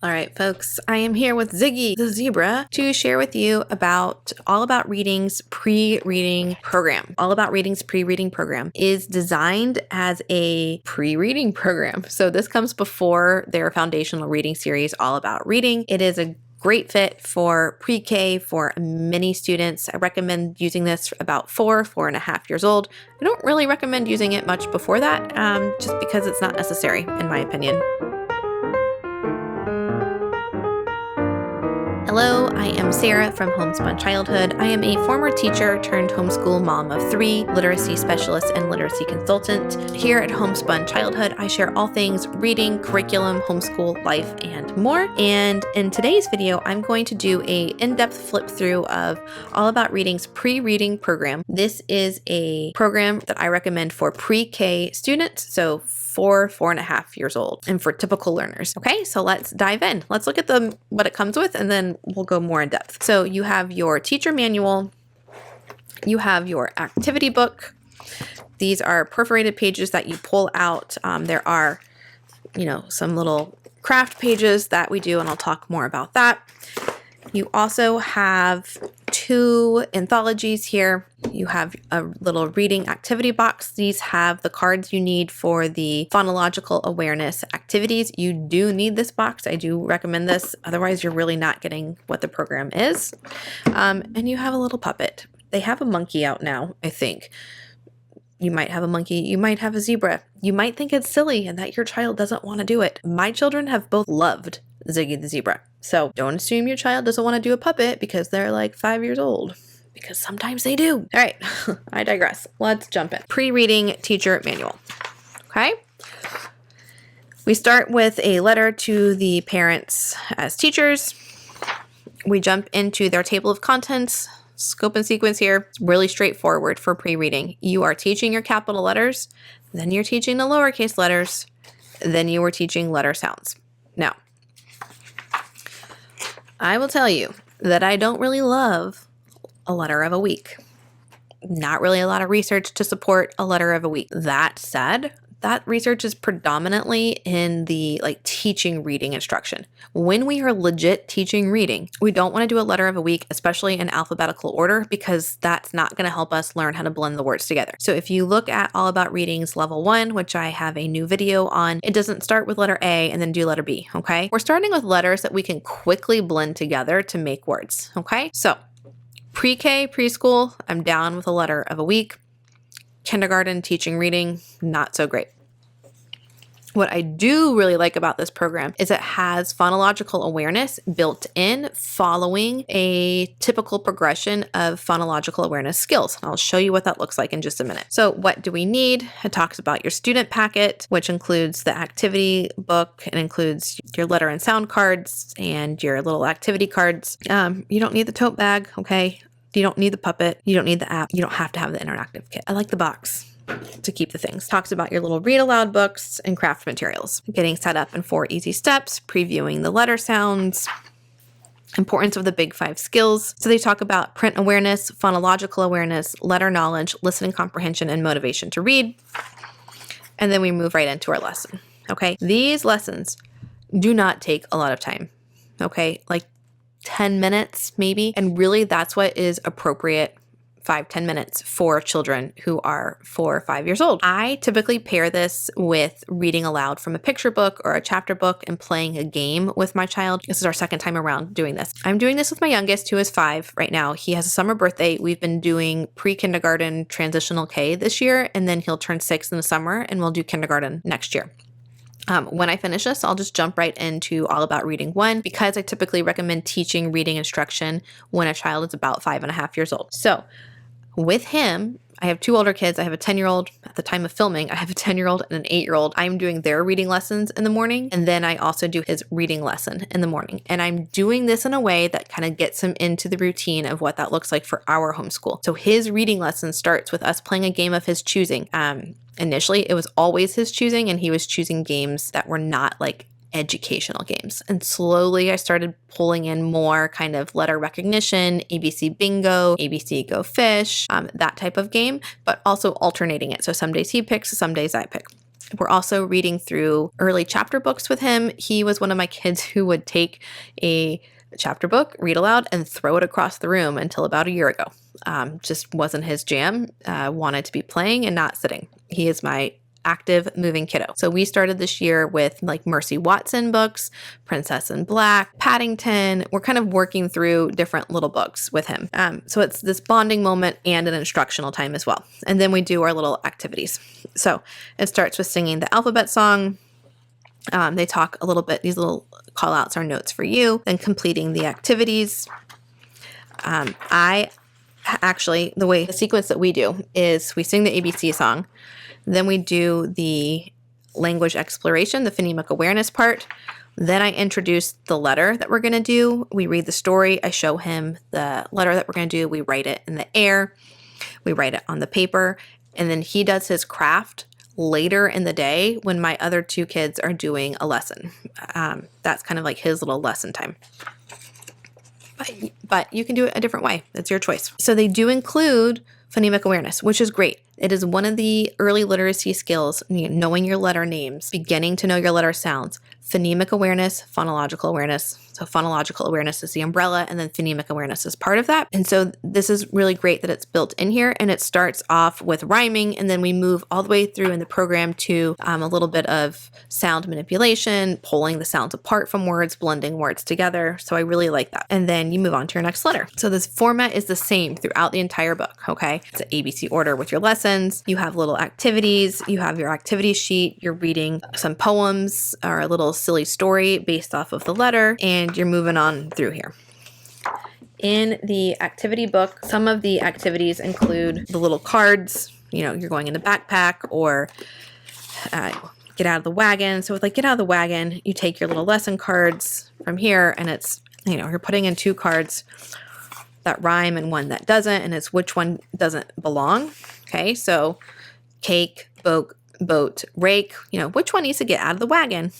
All right, folks, I am here with Ziggy the zebra to share with you about All About Reading's pre-reading program. All About Reading's pre-reading program is designed as a pre-reading program. So this comes before their foundational reading series, All About Reading. It is a great fit for pre-K for many students. I recommend using this for about 4.5 years old. I don't really recommend using it much before that, just because it's not necessary, in my opinion. Hello, I am Sarah from Homespun Childhood. I am a former teacher turned homeschool mom of 3, literacy specialist, and literacy consultant. Here at Homespun Childhood, I share all things reading, curriculum, homeschool, life, and more. And in today's video, I'm going to do an in-depth flip through of All About Reading's pre-reading program. This is a program that I recommend for pre-K students, so 4.5 years old, and for typical learners. Okay, so let's dive in. Let's look at what it comes with, and then we'll go more in depth. So you have your teacher manual, you have your activity book. These are perforated pages that you pull out. There are, some little craft pages that we do, and I'll talk more about that. You also have 2 anthologies here. You have a little reading activity box. These have the cards you need for the phonological awareness activities. You do need this box. I do recommend this. Otherwise, you're really not getting what the program is. And you have a little puppet. They have a monkey out now, I think. You might have a monkey, you might have a zebra. You might think it's silly and that your child doesn't want to do it. My children have both loved Ziggy the zebra. So don't assume your child doesn't want to do a puppet because they're like 5 years old, because sometimes they do. All right, I digress. Let's jump in. Pre-reading teacher manual. Okay. We start with a letter to the parents as teachers. We jump into their table of contents. Scope and sequence here. It's really straightforward for pre-reading. You are teaching your capital letters, then you're teaching the lowercase letters, then you are teaching letter sounds. Now, I will tell you that I don't really love a letter of a week. Not really a lot of research to support a letter of a week. That said, that research is predominantly in the teaching reading instruction. When we are legit teaching reading, we don't want to do a letter of a week, especially in alphabetical order, because that's not going to help us learn how to blend the words together. So if you look at All About Reading's level 1, which I have a new video on, it doesn't start with letter A and then do letter B, okay? We're starting with letters that we can quickly blend together to make words, okay? So pre-K, preschool, I'm down with a letter of a week. Kindergarten teaching reading, not so great. What I do really like about this program is it has phonological awareness built in, following a typical progression of phonological awareness skills. I'll show you what that looks like in just a minute. So what do we need? It talks about your student packet, which includes the activity book. It includes your letter and sound cards and your little activity cards. You don't need the tote bag, okay? You don't need the puppet. You don't need the app. You don't have to have the interactive kit. I like the box to keep the things. Talks about your little read aloud books and craft materials. Getting set up in 4 easy steps, previewing the letter sounds, importance of the big 5 skills. So they talk about print awareness, phonological awareness, letter knowledge, listening comprehension, and motivation to read. And then we move right into our lesson. Okay. These lessons do not take a lot of time. Okay. 10 minutes maybe. And really that's what is appropriate, 5-10 minutes for children who are 4 or 5 years old. I typically pair this with reading aloud from a picture book or a chapter book and playing a game with my child. This is our second time around doing this. I'm doing this with my youngest, who is 5 right now. He has a summer birthday. We've been doing pre-kindergarten transitional K this year, and then he'll turn 6 in the summer, and we'll do kindergarten next year. When I finish this, I'll just jump right into All About Reading 1, because I typically recommend teaching reading instruction when a child is about 5.5 years old. So with him, I have 2 older kids. I have a 10-year-old. At the time of filming, I have a 10-year-old and an 8-year-old. I'm doing their reading lessons in the morning, and then I also do his reading lesson in the morning. And I'm doing this in a way that kind of gets him into the routine of what that looks like for our homeschool. So his reading lesson starts with us playing a game of his choosing. Initially, it was always his choosing, and he was choosing games that were not educational games. And slowly I started pulling in more kind of letter recognition, ABC bingo, ABC go fish, that type of game, but also alternating it. So some days he picks, some days I pick. We're also reading through early chapter books with him. He was one of my kids who would take a chapter book, read aloud, and throw it across the room until about a year ago. Just wasn't his jam. Wanted to be playing and not sitting. He is my active moving kiddo. So we started this year with like Mercy Watson books, Princess in Black, Paddington. We're kind of working through different little books with him. So it's this bonding moment and an instructional time as well. And then we do our little activities. So it starts with singing the alphabet song. They talk a little bit, these little call outs are notes for you, then completing the activities. I actually, the sequence that we do is we sing the ABC song. Then we do the language exploration, the phonemic awareness part. Then I introduce the letter that we're going to do. We read the story. I show him the letter that we're going to do. We write it in the air. We write it on the paper. And then he does his craft later in the day when my other two kids are doing a lesson. That's kind of like his little lesson time. But you can do it a different way. It's your choice. So they do include phonemic awareness, which is great. It is one of the early literacy skills, knowing your letter names, beginning to know your letter sounds, phonemic awareness, phonological awareness. So phonological awareness is the umbrella, and then phonemic awareness is part of that. And so this is really great that it's built in here, and it starts off with rhyming, and then we move all the way through in the program to a little bit of sound manipulation, pulling the sounds apart from words, blending words together. So I really like that. And then you move on to your next letter. So this format is the same throughout the entire book, okay? It's an ABC order with your lessons. You have little activities. You have your activity sheet. You're reading some poems or a little silly story based off of the letter, and you're moving on through here. In the activity book, some of the activities include the little cards, you're going in the backpack or get out of the wagon. So with like get out of the wagon, you take your little lesson cards from here, and it's, you're putting in 2 cards that rhyme and one that doesn't, and it's which one doesn't belong. Okay, so cake, boat, rake, which one needs to get out of the wagon?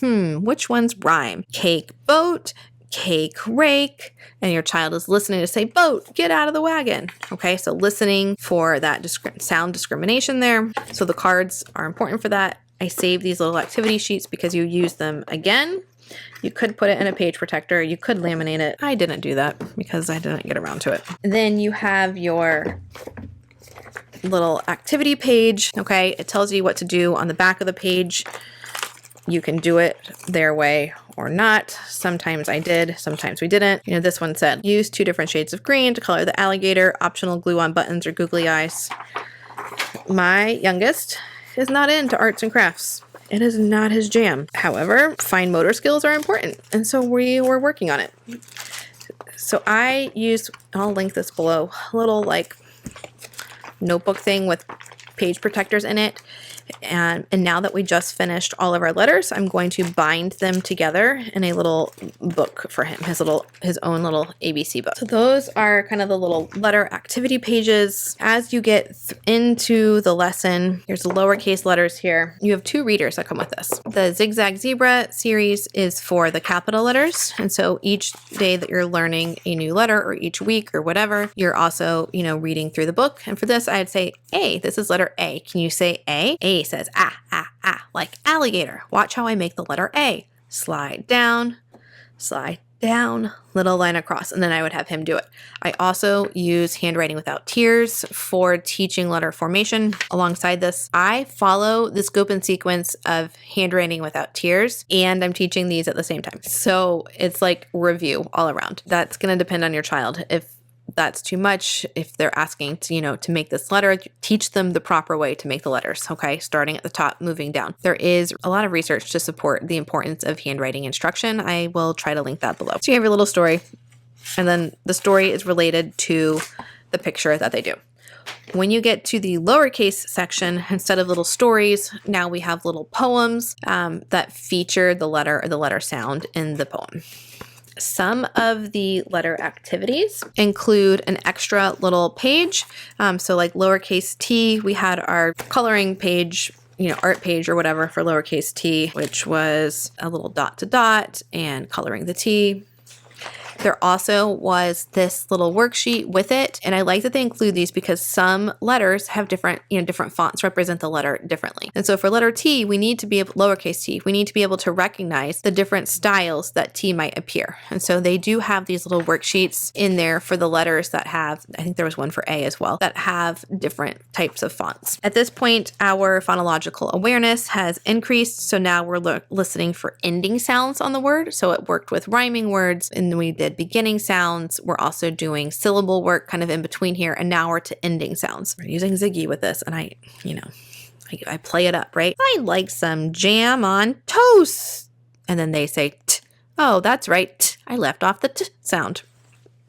Which ones rhyme? Cake, boat, cake, rake, and your child is listening to say, boat, get out of the wagon. Okay, so listening for that sound discrimination there. So the cards are important for that. I save these little activity sheets because you use them again. You could put it in a page protector. You could laminate it. I didn't do that because I didn't get around to it. And then you have your little activity page. Okay, it tells you what to do on the back of the page. You can do it their way or not. Sometimes I did, sometimes we didn't. This one said, use 2 different shades of green to color the alligator, optional glue on buttons or googly eyes. My youngest is not into arts and crafts. It is not his jam. However, fine motor skills are important, and so we were working on it. So I used, I'll link this below, a little like notebook thing with page protectors in it. And now that we just finished all of our letters, I'm going to bind them together in a little book for him, his own little ABC book. So those are kind of the little letter activity pages. As you get into the lesson, here's the lowercase letters here. You have 2 readers that come with this. The Zigzag Zebra series is for the capital letters. And so each day that you're learning a new letter, or each week or whatever, you're also, reading through the book. And for this, I'd say A. This is letter A. Can you say A? A says like alligator. Watch how I make the letter A. Slide down, little line across, and then I would have him do it. I also use Handwriting Without Tears for teaching letter formation. Alongside this, I follow the scope and sequence of Handwriting Without Tears, and I'm teaching these at the same time. So it's like review all around. That's going to depend on your child. If that's too much, if they're asking to make this letter, teach them the proper way to make the letters, okay? Starting at the top, moving down. There is a lot of research to support the importance of handwriting instruction. I will try to link that below. So you have your little story, and then the story is related to the picture that they do. When you get to the lowercase section, instead of little stories, now we have little poems that feature the letter or the letter sound in the poem. Some of the letter activities include an extra little page. So like lowercase t, we had our coloring page, art page or whatever for lowercase t, which was a little dot to dot and coloring the T. There also was this little worksheet with it, and I like that they include these because some letters have different, different fonts represent the letter differently. And so for letter T, we need to be able, lowercase t, we need to be able to recognize the different styles that T might appear. And so they do have these little worksheets in there for the letters that have, I think there was one for A as well, that have different types of fonts. At this point, our phonological awareness has increased. So now we're listening for ending sounds on the word. So it worked with rhyming words, and we did beginning sounds. We're also doing syllable work kind of in between here. And now we're to ending sounds. We're using Ziggy with this, and I play it up, right? I like some jam on toast. And then they say, t. Oh, that's right. T. I left off the t sound,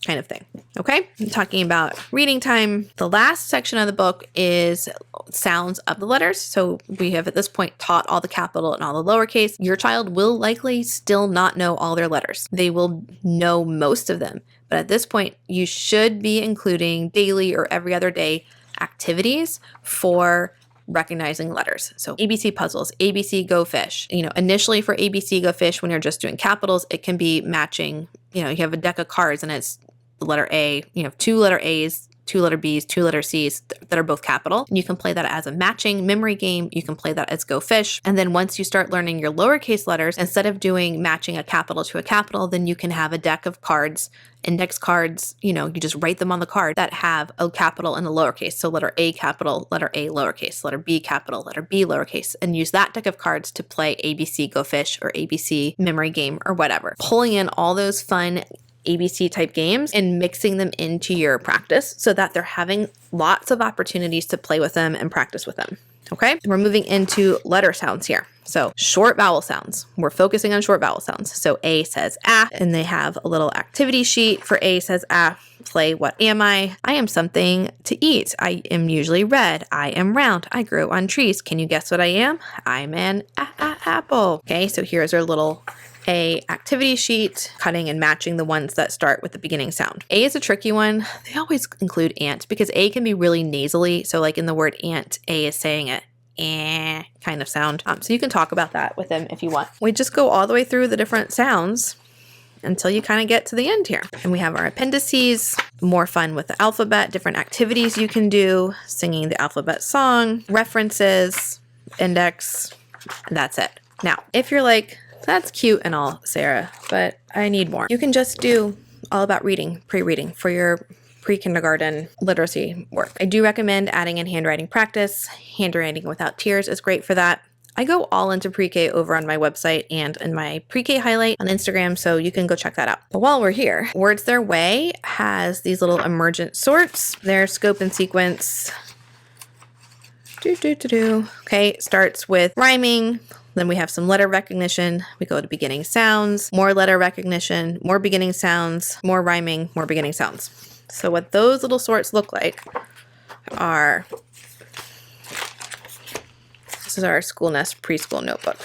kind of thing. Okay. I'm talking about reading time. The last section of the book is sounds of the letters. So we have at this point taught all the capital and all the lowercase. Your child will likely still not know all their letters. They will know most of them. But at this point, you should be including daily or every other day activities for recognizing letters. So ABC puzzles, ABC Go Fish. Initially for ABC Go Fish, when you're just doing capitals, it can be matching, you have a deck of cards and it's the letter A, 2 letter A's, 2 letter B's, 2 letter C's that are both capital. And you can play that as a matching memory game. You can play that as Go Fish. And then once you start learning your lowercase letters, instead of doing matching a capital to a capital, then you can have a deck of cards, index cards, you just write them on the card that have a capital and a lowercase. So letter A capital, letter A lowercase, letter B capital, letter B lowercase, and use that deck of cards to play ABC Go Fish or ABC memory game or whatever. Pulling in all those fun ABC type games and mixing them into your practice so that they're having lots of opportunities to play with them and practice with them. Okay, we're moving into letter sounds here. So short vowel sounds. We're focusing on short vowel sounds. So A says ah, and they have a little activity sheet for A says ah. Play what am I? I am something to eat. I am usually red. I am round. I grow on trees. Can you guess what I am? I'm an apple. Okay, so here's our little A activity sheet, cutting and matching the ones that start with the beginning sound. A is a tricky one. They always include ant because A can be really nasally. So like in the word ant, A is saying it kind of sound. So you can talk about that with them if you want. We just go all the way through the different sounds until you kind of get to the end here. And we have our appendices, more fun with the alphabet, different activities you can do, singing the alphabet song, references, index, and that's it. Now, if you're like, that's cute and all, Sarah, but I need more, you can just do all about reading, pre-reading for your pre-kindergarten literacy work. I do recommend adding in handwriting practice. Handwriting without tears is great for that. I go all into pre-K over on my website and in my pre-K highlight on Instagram, so you can go check that out. But while we're here, Words Their Way has these little emergent sorts. Their scope and sequence. Okay, starts with rhyming. Then we have some letter recognition. We go to beginning sounds, more letter recognition, more beginning sounds, more rhyming, more beginning sounds. So what those little sorts look like are, this is our Schoolnest preschool notebook.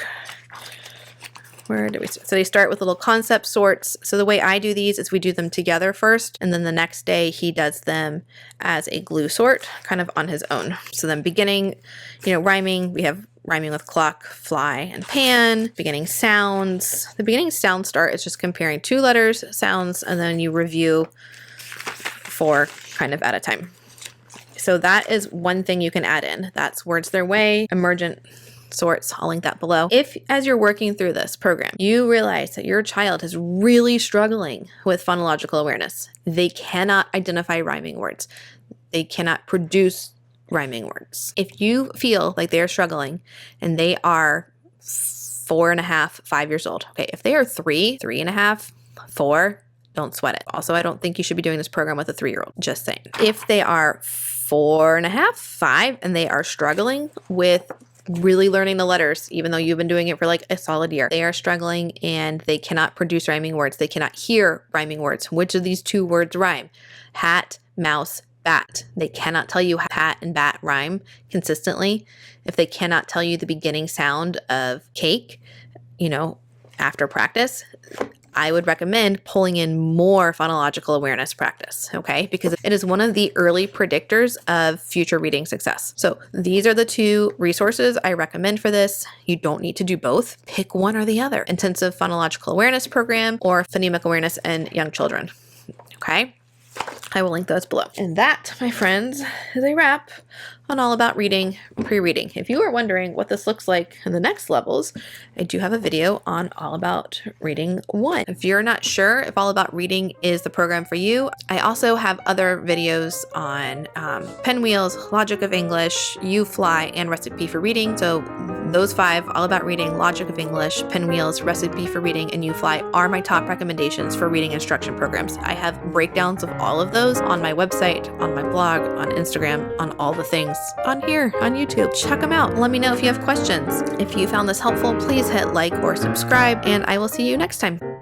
Where do we start? So they start with little concept sorts. So the way I do these is we do them together first, and then the next day he does them as a glue sort, kind of on his own. So then beginning, rhyming, we have rhyming with clock, fly, and pan. Beginning sounds. The beginning sound start is just comparing 2 letters, sounds, and then you review 4 kind of at a time. So that is one thing you can add in. That's Words Their Way, emergent sorts. I'll link that below. If, as you're working through this program, you realize that your child is really struggling with phonological awareness, they cannot identify rhyming words. They cannot produce rhyming words. If you feel like they are struggling and they are 4.5, 5 years old, okay, if they are 3, 3.5, 4, don't sweat it. Also, I don't think you should be doing this program with a 3-year-old, just saying. If they are 4.5, 5, and they are struggling with really learning the letters, even though you've been doing it for like a solid year, they are struggling and they cannot produce rhyming words. They cannot hear rhyming words. Which of these 2 words rhyme? Hat, mouse, bat. They cannot tell you hat and bat rhyme consistently. If they cannot tell you the beginning sound of cake, after practice, I would recommend pulling in more phonological awareness practice, okay? Because it is one of the early predictors of future reading success. So these are the two resources I recommend for this. You don't need to do both. Pick one or the other. Intensive Phonological Awareness Program or Phonemic Awareness in Young Children, okay? I will link those below. And that, my friends, is a wrap on all about reading, pre-reading. If you are wondering what this looks like in the next levels, I do have a video on All About Reading 1. If you're not sure if All About Reading is the program for you, I also have other videos on Pinwheels, Logic of English, You Fly, and Recipe for Reading. So those 5, All About Reading, Logic of English, Pinwheels, Recipe for Reading, and You Fly are my top recommendations for reading instruction programs. I have breakdowns of all of those on my website, on my blog, on Instagram, on all the things on here, on YouTube. Check them out. Let me know if you have questions. If you found this helpful, please hit like or subscribe, and I will see you next time.